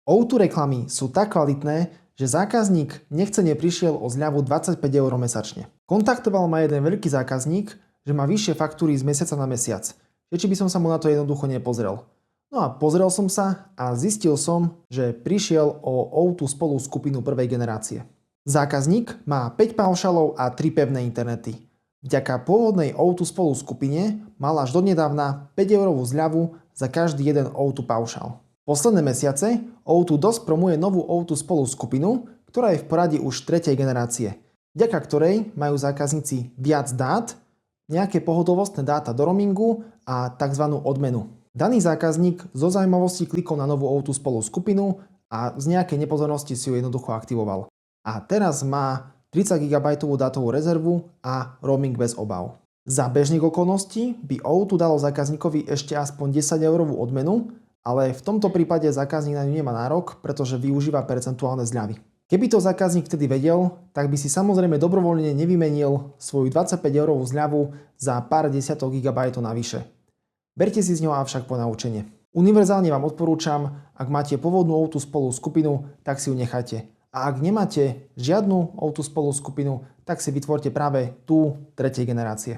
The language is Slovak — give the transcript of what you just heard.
O2 reklamy sú tak kvalitné, že zákazník nechcene prišiel o zľavu 25 eur mesačne. Kontaktoval ma jeden veľký zákazník, že má vyššie faktúry z mesiaca na mesiac, že či by som sa mu na to jednoducho nepozrel. No a pozrel som sa a zistil som, že prišiel o O2 spolu skupinu prvej generácie. Zákazník má 5 paušalov a 3 pevné internety. Vďaka pôvodnej O2 spolu skupine mal až donedávna 5 eurovú zľavu za každý jeden O2 paušal. Posledné mesiace O2 dosť promuje novú O2 spolu skupinu, ktorá je v poradí už 3. generácie, vďaka ktorej majú zákazníci viac dát, nejaké pohotovostné dáta do roamingu a tzv. Odmenu. Daný zákazník zo zaujímavosti klikol na novú O2 spolu skupinu a z nejakej nepozornosti si ju jednoducho aktivoval. A teraz má 30 GB dátovú rezervu a roaming bez obav. Za bežných okolností by O2 dalo zákazníkovi ešte aspoň 10 eurovú odmenu, ale v tomto prípade zákazník na ňu nemá nárok, pretože využíva percentuálne zľavy. Keby to zákazník vtedy vedel, tak by si samozrejme dobrovoľne nevymenil svoju 25 eurovú zľavu za pár desiatok GB navyše. Berte si z ňou avšak ponaučenie. Univerzálne vám odporúčam, ak máte pôvodnú O2 spolu skupinu, tak si ju nechajte. A ak nemáte žiadnu O2 spolu skupinu, tak si vytvorte práve tú 3. generácie.